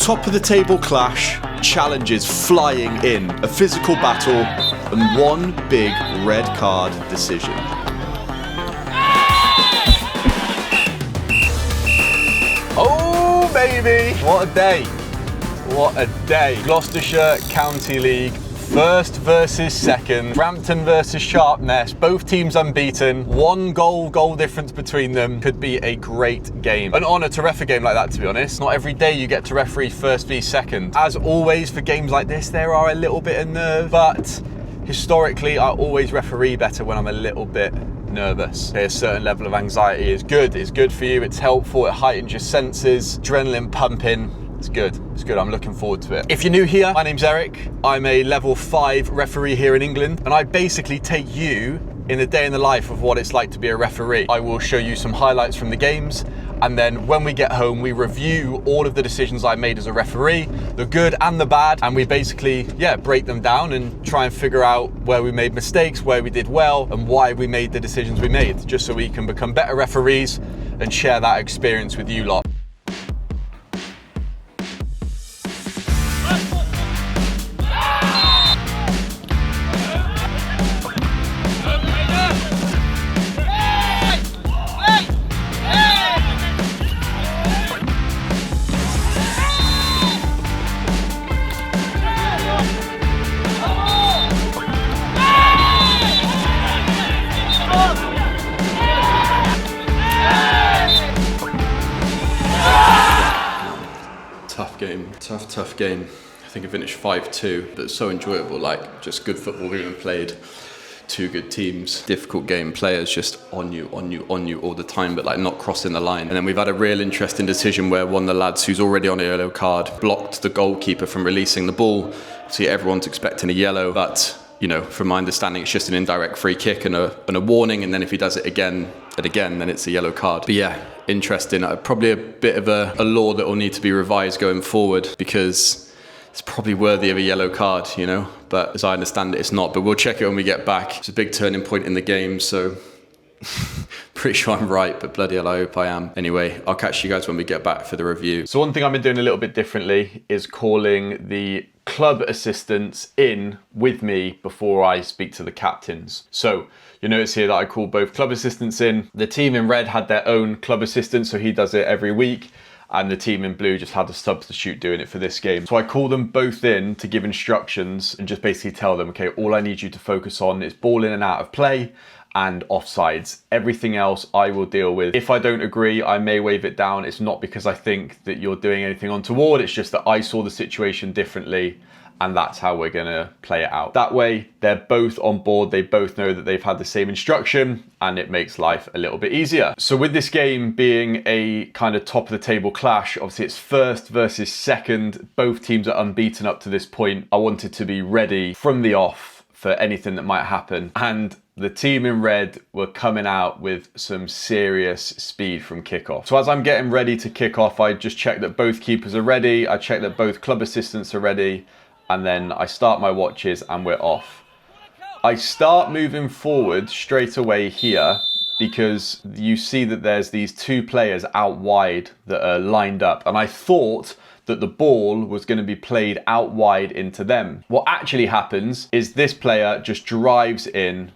top of the table clash, challenges flying in, a physical battle, and one big red card decision. Oh baby, what a day. What a day. Gloucestershire County League, first versus second, Frampton versus Sharpness, both teams unbeaten, one goal difference between them. Could be a great game. An honour to ref a game like that, to be honest. Not every day you get to referee first v second. As always for games like this, there are a little bit of nerve, but historically I always referee better when I'm a little bit nervous. Okay, a certain level of anxiety is good. It's good for you, it's helpful, it heightens your senses, adrenaline pumping. It's good, I'm looking forward to it. If you're new here, my name's Eric. I'm a level 5 referee here in England, and I basically take you in a day in the life of what it's like to be a referee. I will show you some highlights from the games, and then when we get home, we review all of the decisions I made as a referee, the good and the bad, and we basically, break them down and try and figure out where we made mistakes, where we did well, and why we made the decisions we made, just so we can become better referees and share that experience with you lot. Tough game. I think I finished 5-2, but so enjoyable, like just good football being played. Two good teams, difficult game, players just on you all the time, but like not crossing the line. And then we've had a real interesting decision where one of the lads who's already on a yellow card blocked the goalkeeper from releasing the ball. See, everyone's expecting a yellow, but you know, from my understanding, it's just an indirect free kick and a warning, and then if he does it again, then it's a yellow card. But yeah, interesting. Probably a bit of a law that will need to be revised going forward, because it's probably worthy of a yellow card, you know, but as I understand it, it's not. But we'll check it when we get back. It's a big turning point in the game, so pretty sure I'm right, but bloody hell, I hope I am. Anyway, I'll catch you guys when we get back for the review. So one thing I've been doing a little bit differently is calling the club assistants in with me before I speak to the captains. So you notice here that I call both club assistants in. The team in red had their own club assistant, so he does it every week. And the team in blue just had a substitute doing it for this game. So I call them both in to give instructions and just basically tell them, okay, all I need you to focus on is ball in and out of play and offsides. Everything else I will deal with. If I don't agree, I may wave it down. It's not because I think that you're doing anything untoward. It's just that I saw the situation differently, and that's how we're gonna play it out. That way, they're both on board. They both know that they've had the same instruction, and it makes life a little bit easier. So with this game being a kind of top of the table clash, obviously it's first versus second. Both teams are unbeaten up to this point. I wanted to be ready from the off for anything that might happen. And the team in red were coming out with some serious speed from kickoff. So as I'm getting ready to kick off, I just check that both keepers are ready. I check that both club assistants are ready. And then I start my watches and we're off. I start moving forward straight away here because you see that there's these two players out wide that are lined up. And I thought that the ball was going to be played out wide into them. What actually happens is this player just drives in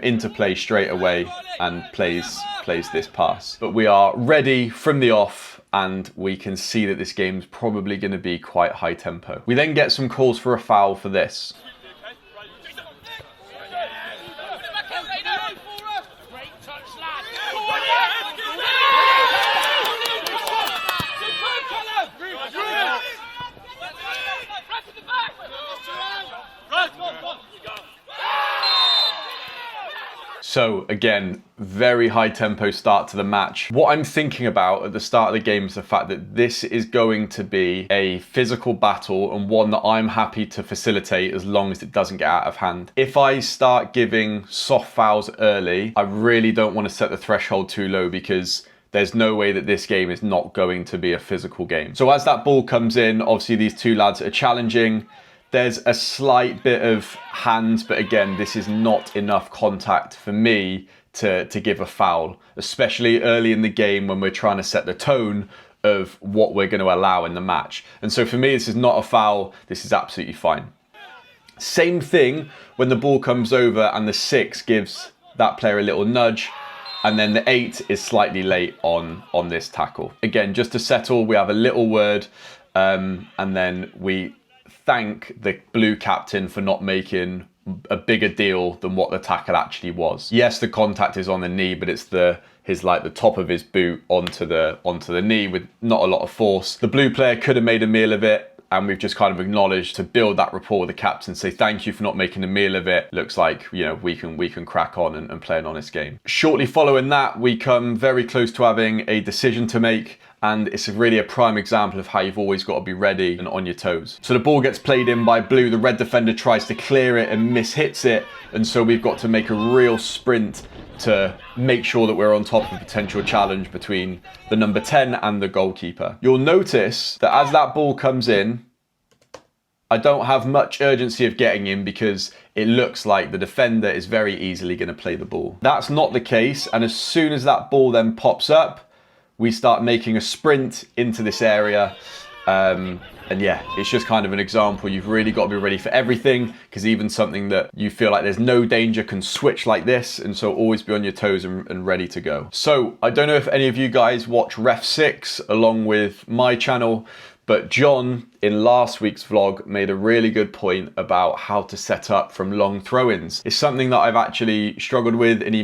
into play straight away and plays this pass. But we are ready from the off, and we can see that this game's probably going to be quite high tempo. We then get some calls for a foul for this. So again, very high tempo start to the match. What I'm thinking about at the start of the game is the fact that this is going to be a physical battle, and one that I'm happy to facilitate as long as it doesn't get out of hand. If I start giving soft fouls early, I really don't want to set the threshold too low, because there's no way that this game is not going to be a physical game. So as that ball comes in, obviously these two lads are challenging. There's a slight bit of hands, but again, this is not enough contact for me to give a foul, especially early in the game when we're trying to set the tone of what we're going to allow in the match. And so for me, this is not a foul. This is absolutely fine. Same thing when the ball comes over and the 6 gives that player a little nudge, and then the 8 is slightly late on this tackle. Again, just to settle, we have a little word, and then we thank the blue captain for not making a bigger deal than what the tackle actually was. Yes, the contact is on the knee, but it's the top of his boot onto the knee with not a lot of force. The blue player could have made a meal of it, and we've just kind of acknowledged to build that rapport with the captain, say thank you for not making a meal of it. Looks like, you know, we can crack on and play an honest game. Shortly following that, we come very close to having a decision to make, and it's really a prime example of how you've always got to be ready and on your toes. So the ball gets played in by blue, the red defender tries to clear it and mishits it, and so we've got to make a real sprint to make sure that we're on top of a potential challenge between the number 10 and the goalkeeper. You'll notice that as that ball comes in, I don't have much urgency of getting in because it looks like the defender is very easily going to play the ball. That's not the case, and as soon as that ball then pops up, we start making a sprint into this area. And yeah, it's just kind of an example. You've really got to be ready for everything, because even something that you feel like there's no danger can switch like this. And so always be on your toes and ready to go. So I don't know if any of you guys watch Ref 6 along with my channel, but John in last week's vlog made a really good point about how to set up from long throw-ins. It's something that I've actually struggled with, and it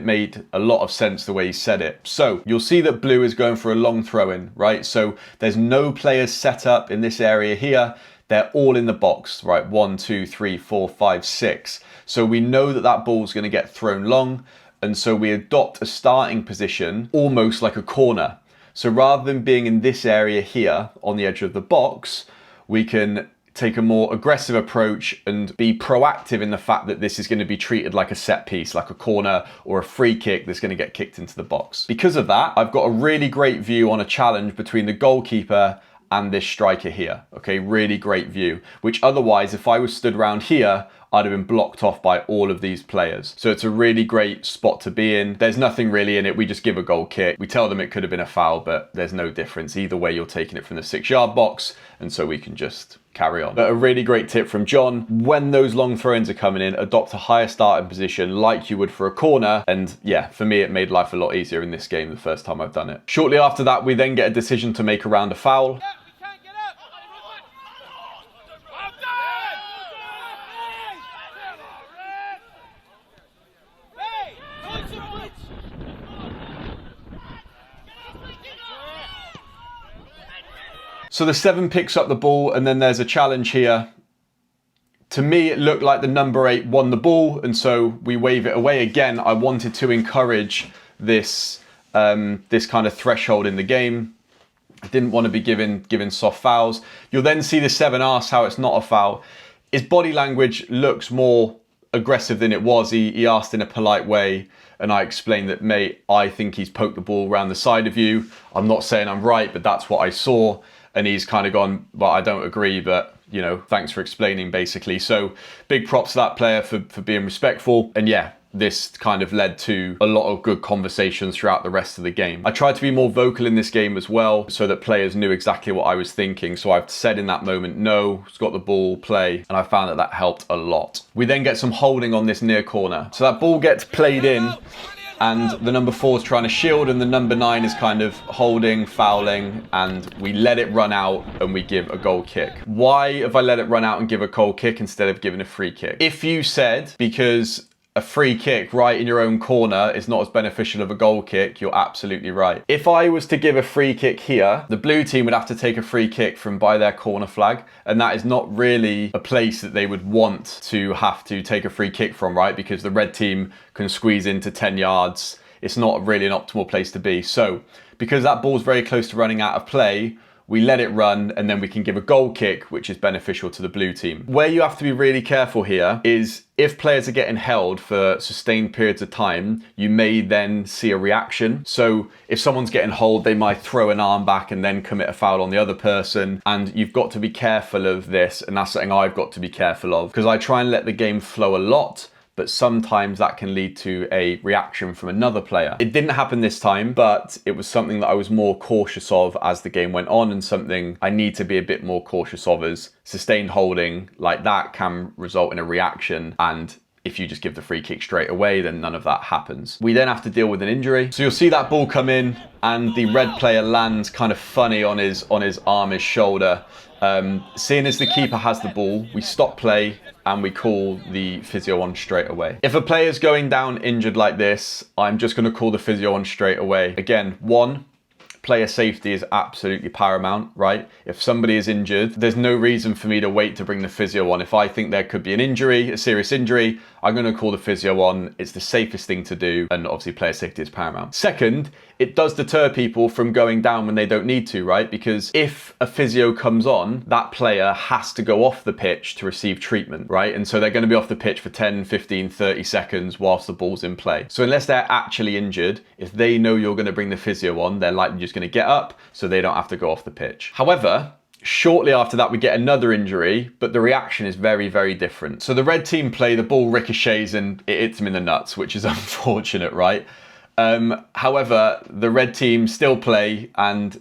made a lot of sense the way he said it. So you'll see that blue is going for a long throw-in, right? So there's no players set up in this area here. They're all in the box, right? 1, 2, 3, 4, 5, 6. So we know that that ball's going to get thrown long, and so we adopt a starting position almost like a corner. So rather than being in this area here on the edge of the box, we can take a more aggressive approach and be proactive in the fact that this is going to be treated like a set piece, like a corner or a free kick that's going to get kicked into the box. Because of that, I've got a really great view on a challenge between the goalkeeper and this striker here. Okay, really great view, which otherwise, if I was stood around here, I'd have been blocked off by all of these players. So it's a really great spot to be in. There's nothing really in it. We just give a goal kick. We tell them it could have been a foul, but there's no difference. Either way, you're taking it from the 6-yard box, and so we can just carry on. But a really great tip from John: when those long throw-ins are coming in, adopt a higher starting position like you would for a corner. And yeah, for me, it made life a lot easier in this game the first time I've done it. Shortly after that, we then get a decision to make around a foul. So the 7 picks up the ball, and then there's a challenge here. To me, it looked like the number 8 won the ball, and so we wave it away. Again, I wanted to encourage this this kind of threshold in the game. I didn't want to be given soft fouls. You'll then see the 7 ask how it's not a foul. His body language looks more aggressive than it was. He asked in a polite way, and I explained that, mate, I think he's poked the ball around the side of you. I'm not saying I'm right, but that's what I saw. And he's kind of gone, well, I don't agree, but, you know, thanks for explaining, basically. So big props to that player for being respectful. And yeah, this kind of led to a lot of good conversations throughout the rest of the game. I tried to be more vocal in this game as well, so that players knew exactly what I was thinking. So I've said in that moment, no, it's got the ball, play. And I found that that helped a lot. We then get some holding on this near corner. So that ball gets played in, and the number 4 is trying to shield, and the number 9 is kind of holding, fouling, and we let it run out and we give a goal kick. Why have I let it run out and give a goal kick instead of giving a free kick? If you said because a free kick right in your own corner is not as beneficial of a goal kick, you're absolutely right. If I was to give a free kick here, the blue team would have to take a free kick from by their corner flag, and that is not really a place that they would want to have to take a free kick from, right? Because the red team can squeeze into 10 yards. It's not really an optimal place to be. So because that ball's very close to running out of play, we let it run, and then we can give a goal kick, which is beneficial to the blue team. Where you have to be really careful here is if players are getting held for sustained periods of time, you may then see a reaction. So if someone's getting held, they might throw an arm back and then commit a foul on the other person. And you've got to be careful of this, and that's something I've got to be careful of, because I try and let the game flow a lot, but sometimes that can lead to a reaction from another player. It didn't happen this time, but it was something that I was more cautious of as the game went on, and something I need to be a bit more cautious of, as sustained holding like that can result in a reaction, and if you just give the free kick straight away, then none of that happens. We then have to deal with an injury. So you'll see that ball come in and the red player lands kind of funny on his arm, his shoulder. Seeing as the keeper has the ball, we stop play and we call the physio on straight away. If a player's going down injured like this, I'm just going to call the physio on straight away. Again, one, player safety is absolutely paramount, right? If somebody is injured, there's no reason for me to wait to bring the physio on. If I think there could be an injury, a serious injury, I'm going to call the physio on. It's the safest thing to do, and obviously player safety is paramount. Second, it does deter people from going down when they don't need to, right? Because if a physio comes on, that player has to go off the pitch to receive treatment, right? And so they're going to be off the pitch for 10, 15, 30 seconds whilst the ball's in play. So unless they're actually injured, if they know you're going to bring the physio on, they're likely just going to get up so they don't have to go off the pitch. However, shortly after that, we get another injury, but the reaction is very, very different. So the red team play, the ball ricochets and it hits them in the nuts, which is unfortunate, right? However, the red team still play, and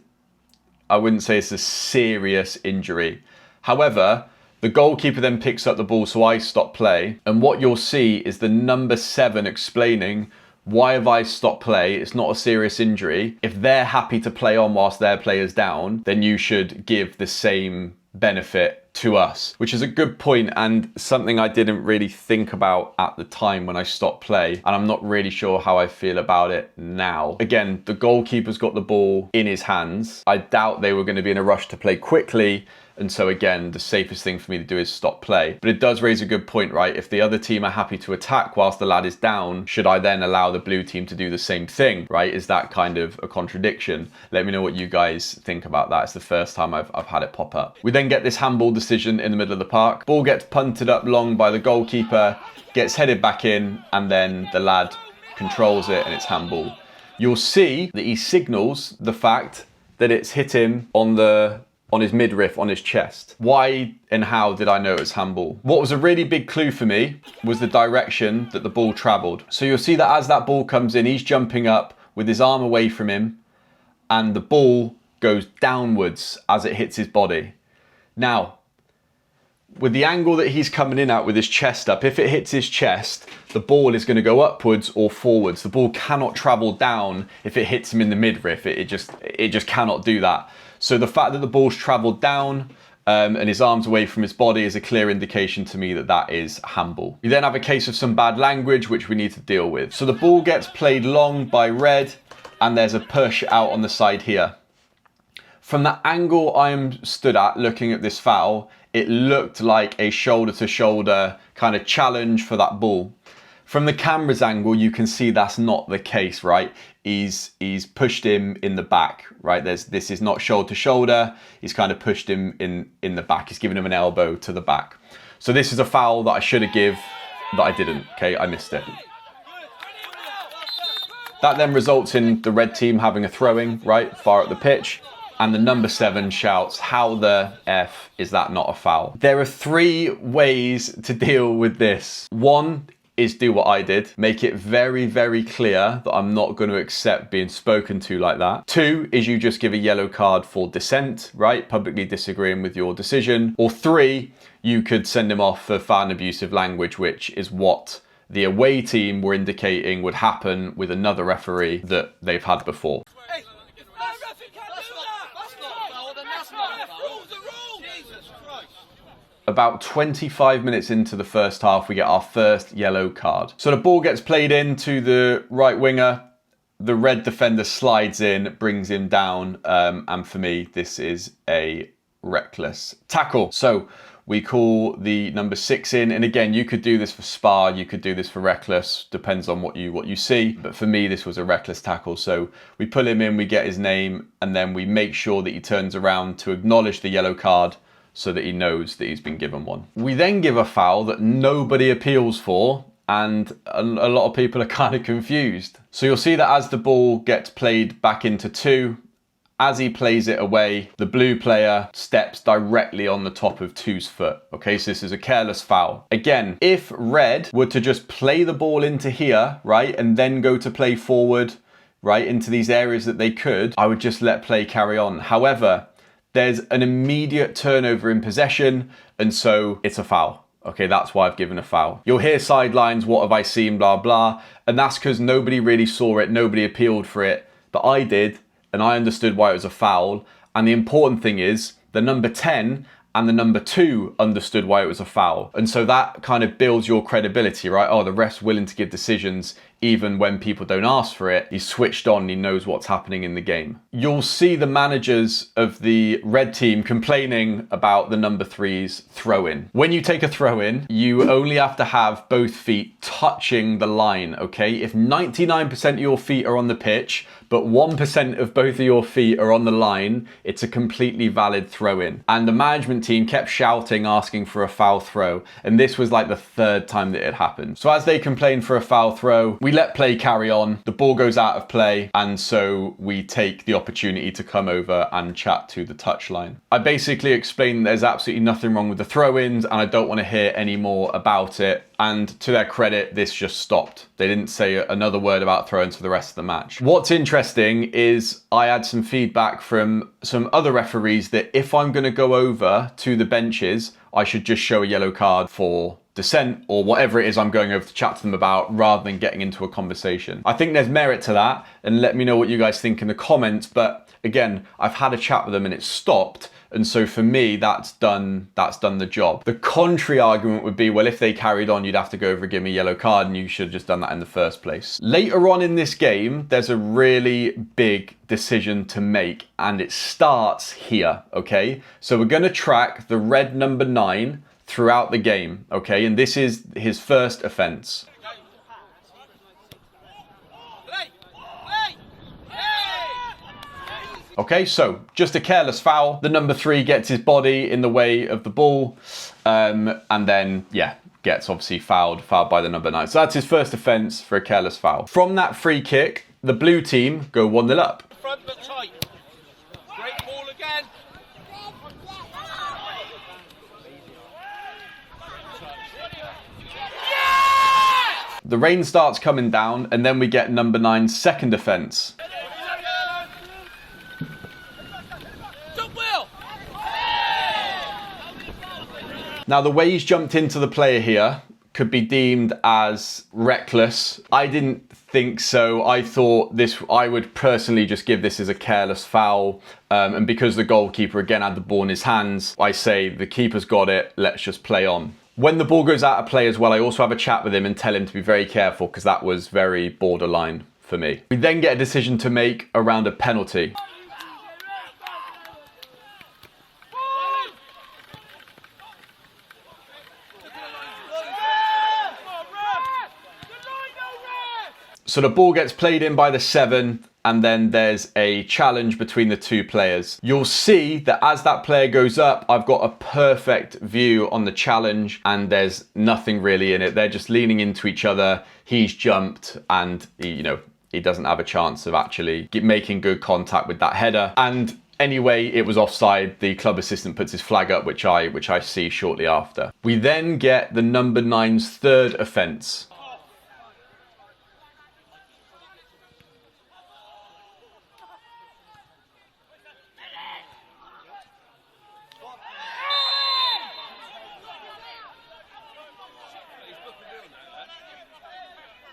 I wouldn't say it's a serious injury. However, the goalkeeper then picks up the ball, so I stop play. And what you'll see is the number 7 explaining, why have I stopped play? It's not a serious injury. If they're happy to play on whilst their player's down, then you should give the same benefit to us, which is a good point and something I didn't really think about at the time when I stopped play, and I'm not really sure how I feel about it now. Again, the goalkeeper's got the ball in his hands. I doubt they were going to be in a rush to play quickly, and so again, the safest thing for me to do is stop play. But it does raise a good point, right? If the other team are happy to attack whilst the lad is down, should I then allow the blue team to do the same thing, right? Is that kind of a contradiction? Let me know what you guys think about that. It's the first time I've had it pop up. We then get this handball decision in the middle of the park. Ball gets punted up long by the goalkeeper, gets headed back in, and then the lad controls it and it's handball. You'll see that he signals the fact that it's hit him on his midriff, on his chest. Why and how did I know it was handball? What was a really big clue for me was the direction that the ball travelled. So you'll see that as that ball comes in, he's jumping up with his arm away from him, and the ball goes downwards as it hits his body. Now, with the angle that he's coming in at with his chest up, if it hits his chest, the ball is going to go upwards or forwards. The ball cannot travel down if it hits him in the midriff. It just cannot do that. So the fact that the ball's travelled down and his arm's away from his body is a clear indication to me that that is handball. We then have a case of some bad language, which we need to deal with. So the ball gets played long by red, and there's a push out on the side here. From the angle I'm stood at looking at this foul, it looked like a shoulder-to-shoulder kind of challenge for that ball. From the camera's angle, you can see that's not the case, right? He's pushed him in the back, right? This is not shoulder-to-shoulder. He's kind of pushed him in the back. He's given him an elbow to the back. So this is a foul that I should have given, that I didn't, okay? I missed it. That then results in the red team having a throwing, right, far up the pitch. And the number 7 shouts, how the F is that not a foul? There are 3 ways to deal with this. One is do what I did. Make it very, very clear that I'm not going to accept being spoken to like that. 2 is you just give a yellow card for dissent, right? Publicly disagreeing with your decision. Or 3, you could send him off for foul and abusive language, which is what the away team were indicating would happen with another referee that they've had before. About 25 minutes into the first half, we get our first yellow card. So the ball gets played into the right winger. The red defender slides in, brings him down. And for me, this is a reckless tackle. So we call the number 6 in. And again, you could do this for Spa, you could do this for reckless, depends on what you see. But for me, this was a reckless tackle. So we pull him in, we get his name, and then we make sure that he turns around to acknowledge the yellow card, so that he knows that he's been given one. We then give a foul that nobody appeals for, and a lot of people are kind of confused. So you'll see that as the ball gets played back into 2, As he plays it away, the blue player steps directly on the top of 2's foot. Okay, so this is a careless foul. Again, if red were to just play the ball into here, right, and then go to play forward, right, into these areas that they could, I would just let play carry on. However, there's an immediate turnover in possession, and so it's a foul. Okay, that's why I've given a foul. You'll hear sidelines, what have I seen, blah, blah. And that's because nobody really saw it, nobody appealed for it. But I did, and I understood why it was a foul. And the important thing is, the number 10 and the number 2 understood why it was a foul. And so that kind of builds your credibility, right? Oh, the ref's willing to give decisions even when people don't ask for it. He's switched on, he knows what's happening in the game. You'll see the managers of the red team complaining about the number 3's throw-in. When you take a throw-in, you only have to have both feet touching the line, okay? If 99% of your feet are on the pitch, but 1% of both of your feet are on the line, it's a completely valid throw-in. And the management team kept shouting, asking for a foul throw. And this was like the 3rd time that it happened. So as they complained for a foul throw, we let play carry on, the ball goes out of play, and so we take the opportunity to come over and chat to the touchline. I basically explained there's absolutely nothing wrong with the throw-ins and I don't want to hear any more about it. And to their credit, this just stopped. They didn't say another word about throw-ins for the rest of the match. What's interesting is I had some feedback from some other referees that if I'm going to go over to the benches, I should just show a yellow card for dissent or whatever it is I'm going over to chat to them about rather than getting into a conversation. I think there's merit to that, and let me know what you guys think in the comments. But again, I've had a chat with them and it's stopped. And so for me, that's done the job. The contrary argument would be, well, if they carried on, you'd have to go over and give me a yellow card and you should have just done that in the first place. Later on in this game, there's a really big decision to make and it starts here, okay? So we're gonna track the red number 9 throughout the game, okay? And this is his first offense. Okay, so just a careless foul. The number 3 gets his body in the way of the ball, and then, yeah, gets obviously fouled by the number 9. So that's his first offence for a careless foul. From that free kick, the blue team go 1-0 up. Front but tight. Great ball again. The rain starts coming down, and then we get number 9's second offence. Now, the way he's jumped into the player here could be deemed as reckless. I didn't think so. I thought I would personally just give this as a careless foul. And because the goalkeeper again had the ball in his hands, I say the keeper's got it, let's just play on. When the ball goes out of play as well, I also have a chat with him and tell him to be very careful because that was very borderline for me. We then get a decision to make around a penalty. So the ball gets played in by the 7, and then there's a challenge between the 2 players. You'll see that as that player goes up, I've got a perfect view on the challenge and there's nothing really in it. They're just leaning into each other. He's jumped and he doesn't have a chance of actually making good contact with that header. And anyway, it was offside. The club assistant puts his flag up, which I see shortly after. We then get the number 9's third offence.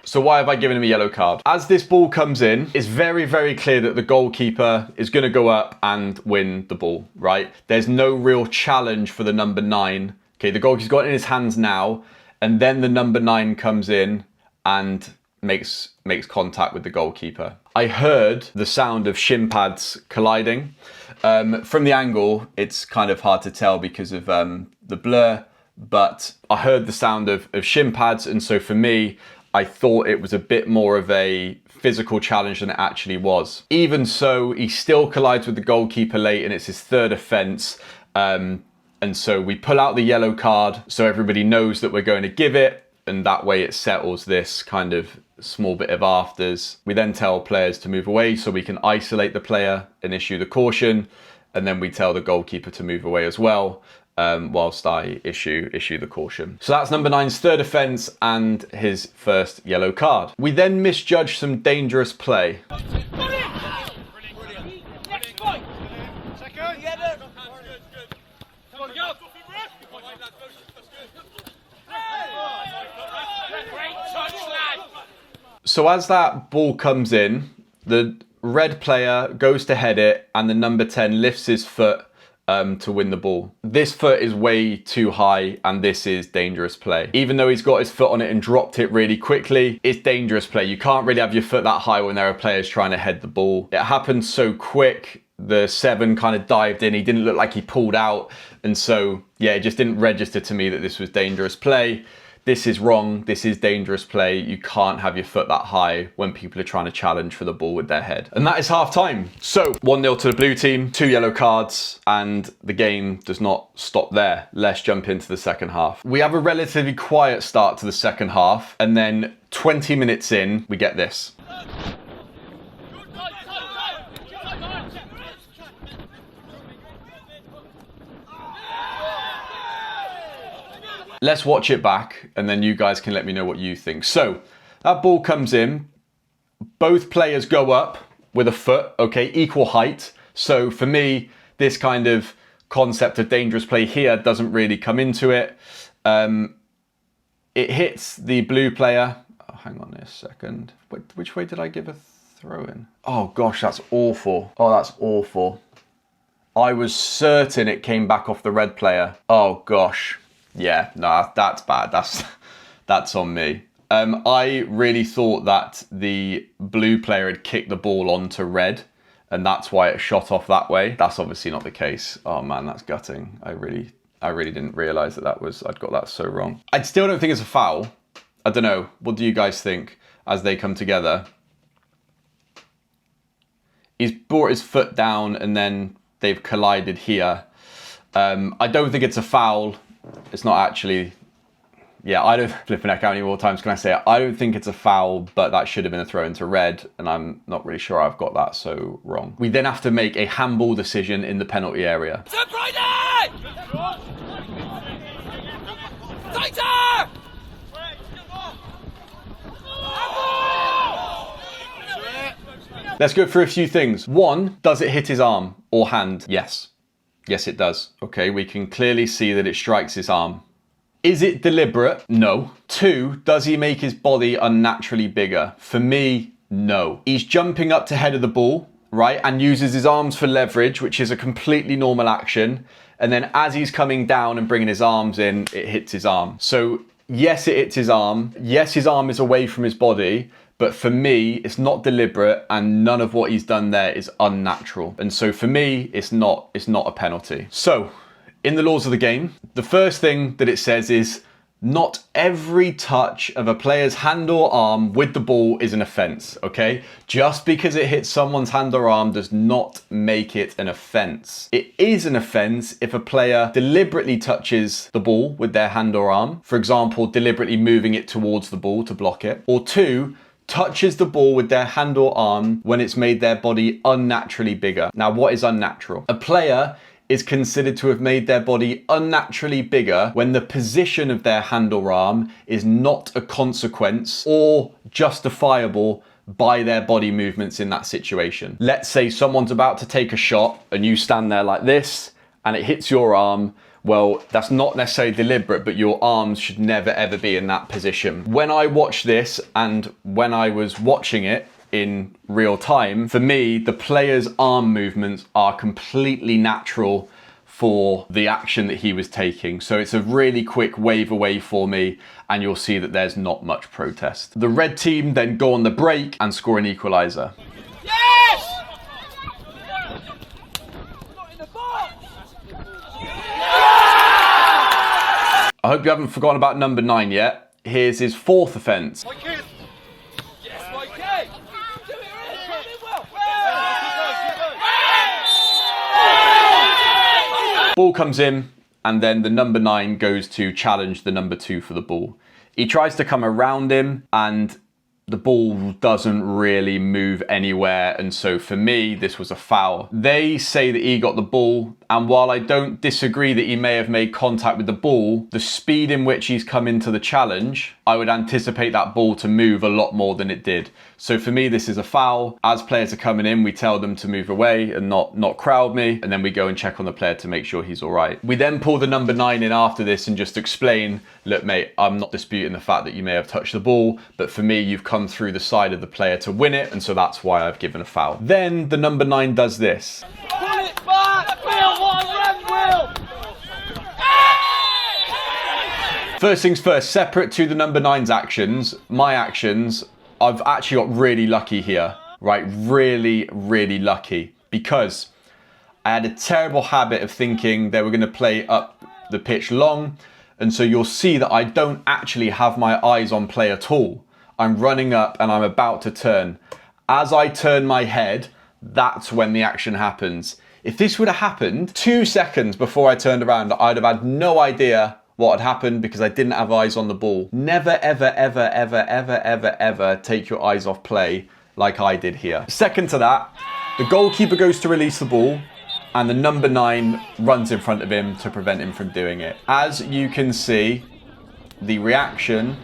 So why have I given him a yellow card? As this ball comes in, it's very, very clear that the goalkeeper is going to go up and win the ball, right? There's no real challenge for the number 9. Okay, the goalkeeper's got it in his hands now, and then the number 9 comes in and makes contact with the goalkeeper. I heard the sound of shin pads colliding. From the angle, it's kind of hard to tell because of the blur, but I heard the sound of shin pads, and so for me, I thought it was a bit more of a physical challenge than it actually was. Even so, he still collides with the goalkeeper late and it's his third offence. And so we pull out the yellow card so everybody knows that we're going to give it. and that way it settles this kind of small bit of afters. We then tell players to move away so we can isolate the player and issue the caution, and then we tell the goalkeeper to move away as well, whilst I issue the caution. So that's number 9's third offence and his first yellow card. We then misjudged some dangerous play. So as that ball comes in, the red player goes to head it and the number 10 lifts his foot to win the ball. This foot is way too high and this is dangerous play. Even though he's got his foot on it and dropped it really quickly, it's dangerous play. You can't really have your foot that high when there are players trying to head the ball. It happened so quick. The 7 kind of dived in. He didn't look like he pulled out. And so, yeah, it just didn't register to me that this was dangerous play. This is wrong. This is dangerous play. You can't have your foot that high when people are trying to challenge for the ball with their head. And that is half time. So 1-0 to the blue team, 2 yellow cards, and the game does not stop there. Let's jump into the second half. We have a relatively quiet start to the second half, and then 20 minutes in, we get this. Let's watch it back and then you guys can let me know what you think. So that ball comes in, both players go up with a foot, okay, equal height. So for me, this kind of concept of dangerous play here doesn't really come into it. It hits the blue player. Oh, hang on a second. Which way did I give a throw in? Oh gosh, that's awful. Oh, that's awful. I was certain it came back off the red player. Oh gosh. Yeah, no, that's bad. That's on me. I really thought that the blue player had kicked the ball onto red, and that's why it shot off that way. That's obviously not the case. Oh man, that's gutting. I really didn't realise that I'd got that so wrong. I still don't think it's a foul. I don't know. What do you guys think as they come together? He's brought his foot down and then they've collided here. I don't think it's a foul. It's not actually, yeah, I don't, flipping heck, how many more times can I say it? I don't think it's a foul, but that should have been a throw into red, and I'm not really sure I've got that so wrong. We then have to make a handball decision in the penalty area. Let's go through a few things. 1, does it hit his arm or hand? Yes. Yes, it does. Okay, we can clearly see that it strikes his arm. Is it deliberate? No. 2, does he make his body unnaturally bigger? For me, no. He's jumping up to head of the ball, right, and uses his arms for leverage, which is a completely normal action. And then as he's coming down and bringing his arms in, it hits his arm. So yes, it hits his arm. Yes, his arm is away from his body. But for me, it's not deliberate and none of what he's done there is unnatural. And so for me, it's not a penalty. So in the laws of the game, the first thing that it says is not every touch of a player's hand or arm with the ball is an offence, okay? Just because it hits someone's hand or arm does not make it an offence. It is an offence if a player deliberately touches the ball with their hand or arm, for example, deliberately moving it towards the ball to block it, or 2, touches the ball with their hand or arm when it's made their body unnaturally bigger. Now, what is unnatural? A player is considered to have made their body unnaturally bigger when the position of their hand or arm is not a consequence or justifiable by their body movements in that situation. Let's say someone's about to take a shot and you stand there like this and it hits your arm. Well, that's not necessarily deliberate, but your arms should never ever be in that position. When I watched this and when I was watching it in real time, for me, the player's arm movements are completely natural for the action that he was taking. So it's a really quick wave away for me and you'll see that there's not much protest. The red team then go on the break and score an equaliser. Yes! I hope you haven't forgotten about number 9 yet. Here's his 4th offence. Ball comes in and then the number 9 goes to challenge the number 2 for the ball. He tries to come around him and the ball doesn't really move anywhere, and so for me, this was a foul. They say that he got the ball, and while I don't disagree that he may have made contact with the ball, the speed in which he's come into the challenge, I would anticipate that ball to move a lot more than it did. So for me, this is a foul. As players are coming in, we tell them to move away and not crowd me, and then we go and check on the player to make sure he's all right. We then pull the number 9 in after this and just explain, look mate, I'm not disputing the fact that you may have touched the ball, but for me, you've come through the side of the player to win it, and so that's why I've given a foul. Then the number 9 does this. Pull it back! Will, what a run, Will! First things first, separate to the number 9's actions, my actions, I've actually got really lucky here, right? Really, really lucky, because I had a terrible habit of thinking they were going to play up the pitch long, and so you'll see that I don't actually have my eyes on play at all. I'm running up and I'm about to turn. As I turn my head, that's when the action happens. If this would have happened 2 seconds before I turned around, I'd have had no idea what had happened because I didn't have eyes on the ball. Never, ever, ever, ever, ever, ever, ever take your eyes off play like I did here. Second to that, the goalkeeper goes to release the ball and the number 9 runs in front of him to prevent him from doing it. As you can see, the reaction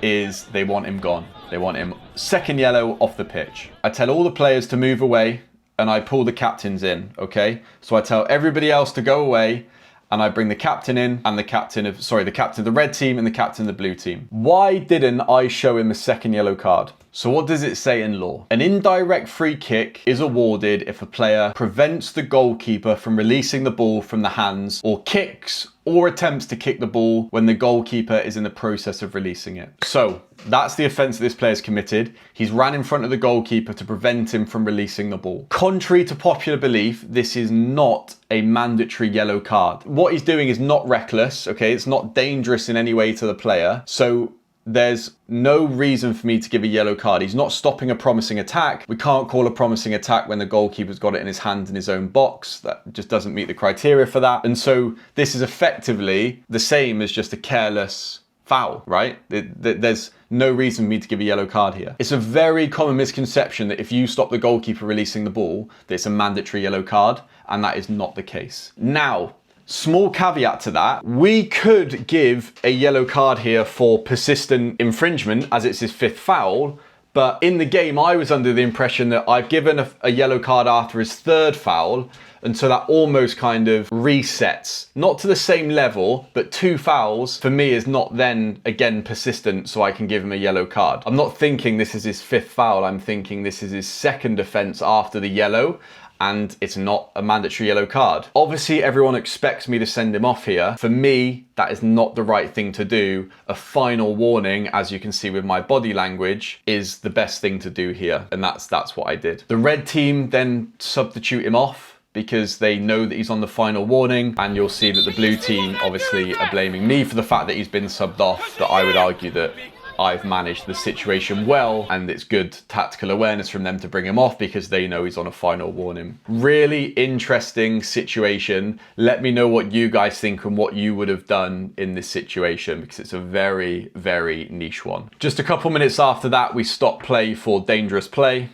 is they want him gone. They want him second yellow off the pitch. I tell all the players to move away and I pull the captains in, okay? So I tell everybody else to go away and I bring the captain in and the captain of the red team and the captain of the blue team. Why didn't I show him a second yellow card? So what does it say in law? An indirect free kick is awarded if a player prevents the goalkeeper from releasing the ball from the hands or kicks or attempts to kick the ball when the goalkeeper is in the process of releasing it. So that's the offence that this player's committed. He's ran in front of the goalkeeper to prevent him from releasing the ball. Contrary to popular belief, this is not a mandatory yellow card. What he's doing is not reckless, okay? It's not dangerous in any way to the player. So there's no reason for me to give a yellow card. He's not stopping a promising attack. We can't call a promising attack when the goalkeeper's got it in his hand in his own box. That just doesn't meet the criteria for that. And so this is effectively the same as just a careless foul, right? There's no reason for me to give a yellow card here. It's a very common misconception that if you stop the goalkeeper releasing the ball, that it's a mandatory yellow card, and that is not the case. Now, small caveat to that, we could give a yellow card here for persistent infringement as it's his 5th foul, but in the game I was under the impression that I've given a yellow card after his 3rd foul, and so that almost kind of resets. Not to the same level, but 2 fouls for me is not then again persistent, so I can give him a yellow card. I'm not thinking this is his 5th foul, I'm thinking this is his 2nd offence after the yellow, and it's not a mandatory yellow card. Obviously, everyone expects me to send him off here. For me, that is not the right thing to do. A final warning, as you can see with my body language, is the best thing to do here, and that's what I did. The red team then substitute him off because they know that he's on the final warning, and you'll see that the blue team obviously are blaming me for the fact that he's been subbed off, but I would argue that I've managed the situation well, and it's good tactical awareness from them to bring him off because they know he's on a final warning. Really interesting situation. Let me know what you guys think and what you would have done in this situation, because it's a very, very niche one. Just a couple minutes after that, we stop play for dangerous play.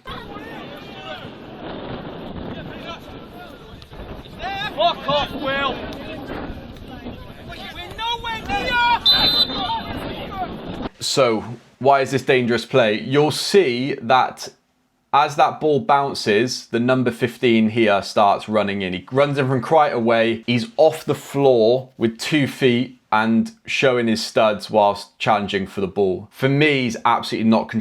Fuck off, Will! We're nowhere near! So, why is this dangerous play? You'll see that as that ball bounces, the number 15 here starts running in. He runs in from quite a way. He's off the floor with 2 feet and showing his studs whilst challenging for the ball. For me, he's absolutely not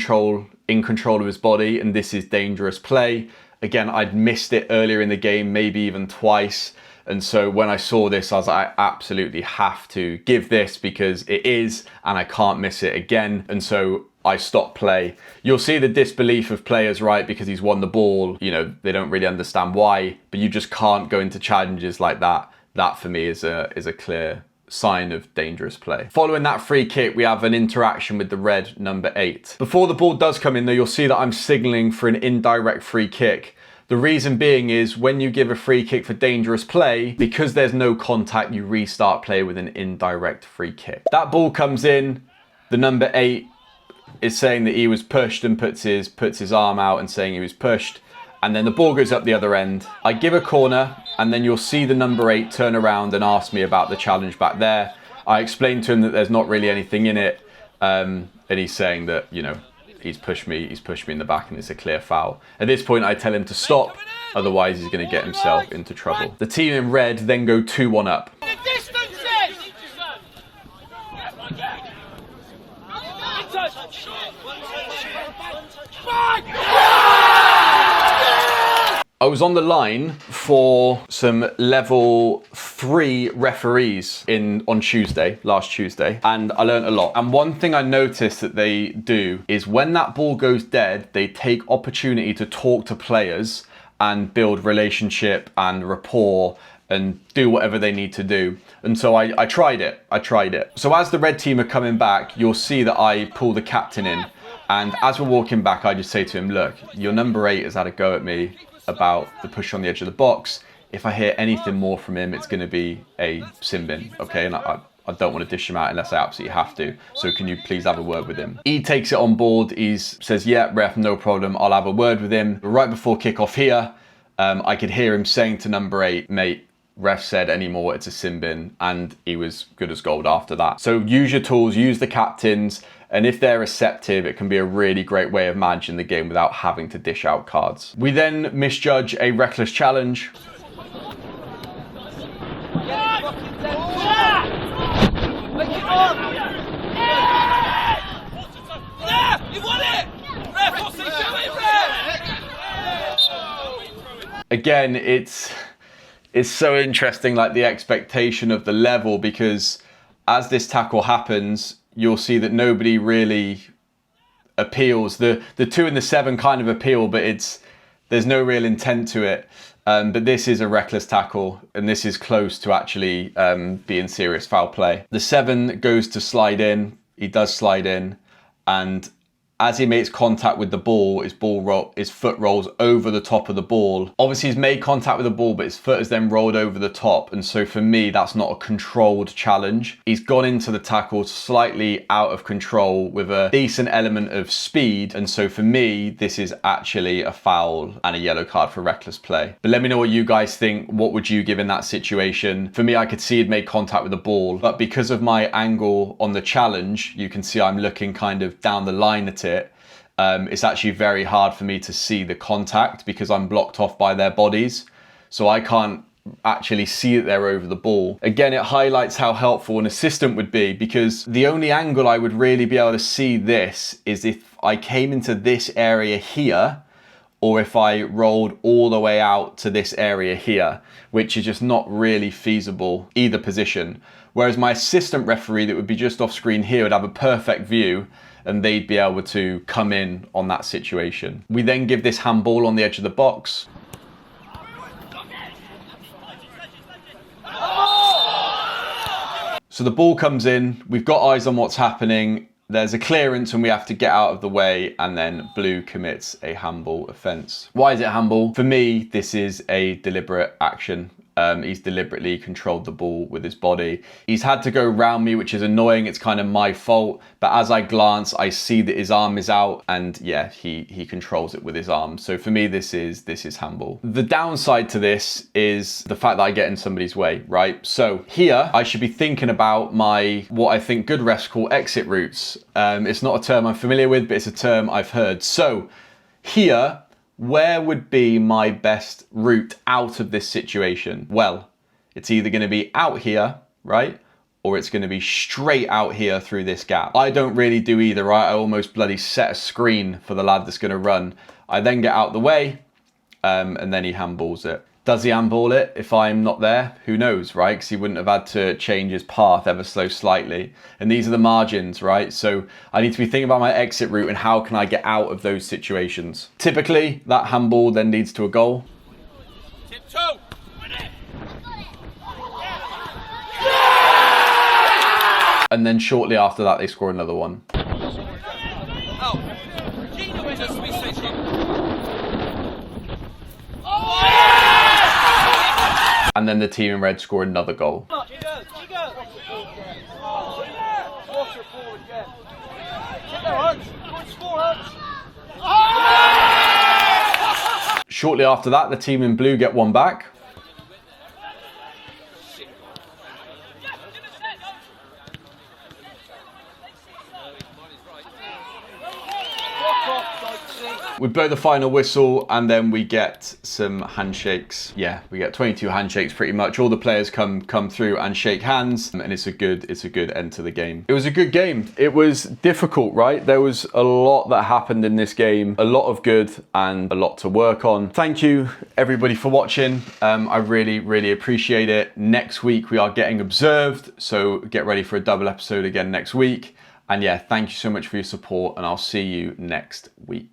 in control of his body, and this is dangerous play. Again, I'd missed it earlier in the game, maybe even twice. And so when I saw this, I was like, I absolutely have to give this because it is, and I can't miss it again. And so I stopped play. You'll see the disbelief of players, right? Because he's won the ball, you know, they don't really understand why, but you just can't go into challenges like that. That for me is a clear sign of dangerous play. Following that free kick, we have an interaction with the red number 8. Before the ball does come in though, you'll see that I'm signaling for an indirect free kick. The reason being is when you give a free kick for dangerous play, because there's no contact, you restart play with an indirect free kick. That ball comes in, The number 8 is saying that he was pushed and puts his arm out and saying he was pushed. And then the ball goes up the other end. I give a corner, and then you'll see the number 8 turn around and ask me about the challenge back there. I explain to him that there's not really anything in it, and he's saying that, you know, he's pushed me in the back and it's a clear foul. At this point, I tell him to stop, otherwise he's going to get himself into trouble. The team in red then go 2-1 up. I was on the line for some level 3 referees on last Tuesday, and I learned a lot. And one thing I noticed that they do is when that ball goes dead, they take opportunity to talk to players and build relationship and rapport and do whatever they need to do. And so I tried it. So as the red team are coming back, you'll see that I pull the captain in. And as we're walking back, I just say to him, look, your number 8 has had a go at me about the push on the edge of the box. If I hear anything more from him, it's going to be a sin bin, okay? And I don't want to dish him out unless I absolutely have to. So can you please have a word with him? He takes it on board. He says, yeah, ref, no problem. I'll have a word with him. Right before kickoff here, I could hear him saying to number 8, mate, ref said anymore, it's a sin bin. And he was good as gold after that. So use your tools, use the captains. And if they're receptive, it can be a really great way of managing the game without having to dish out cards. We then misjudge a reckless challenge. Again, it's so interesting, like the expectation of the level, because as this tackle happens, you'll see that nobody really appeals. The 2 and the 7 kind of appeal, but there's no real intent to it. But this is a reckless tackle, and this is close to actually being serious foul play. The 7 goes to slide in. He does slide in, and as he makes contact with the ball, his foot rolls over the top of the ball. Obviously, he's made contact with the ball, but his foot has then rolled over the top. And so for me, that's not a controlled challenge. He's gone into the tackle slightly out of control with a decent element of speed. And so for me, this is actually a foul and a yellow card for reckless play. But let me know what you guys think. What would you give in that situation? For me, I could see he'd made contact with the ball, but because of my angle on the challenge, you can see I'm looking kind of down the line at it. It's actually very hard for me to see the contact because I'm blocked off by their bodies. So I can't actually see that they're over the ball. Again, it highlights how helpful an assistant would be, because the only angle I would really be able to see this is if I came into this area here, or if I rolled all the way out to this area here, which is just not really feasible, either position. Whereas my assistant referee that would be just off screen here would have a perfect view, and they'd be able to come in on that situation. We then give this handball on the edge of the box. So the ball comes in, we've got eyes on what's happening, there's a clearance and we have to get out of the way, and then blue commits a handball offence. Why is it handball? For me, this is a deliberate action. He's deliberately controlled the ball with his body. He's had to go round me, which is annoying. It's kind of my fault. But as I glance, I see that his arm is out, and yeah, he controls it with his arm. So for me, this is handball. The downside to this is the fact that I get in somebody's way, right? So here, I should be thinking about what I think good refs call exit routes. It's not a term I'm familiar with, but it's a term I've heard. So here, where would be my best route out of this situation? Well, it's either going to be out here, right? Or it's going to be straight out here through this gap. I don't really do either, right? I almost bloody set a screen for the lad that's going to run. I then get out the way, and then he handballs it. Does he handball it if I'm not there? Who knows, right? Because he wouldn't have had to change his path ever so slightly. And these are the margins, right? So I need to be thinking about my exit route and how can I get out of those situations. Typically, that handball then leads to a goal. Tiptoe. And then shortly after that, they score another one. And then the team in red score another goal. Shortly after that, the team in blue get one back. We blow the final whistle and then we get some handshakes. Yeah, we get 22 handshakes pretty much. All the players come through and shake hands, and it's a good end to the game. It was a good game. It was difficult, right? There was a lot that happened in this game, a lot of good and a lot to work on. Thank you everybody for watching. I really appreciate it. Next week we are getting observed, so get ready for a double episode again next week. And yeah, thank you so much for your support, and I'll see you next week.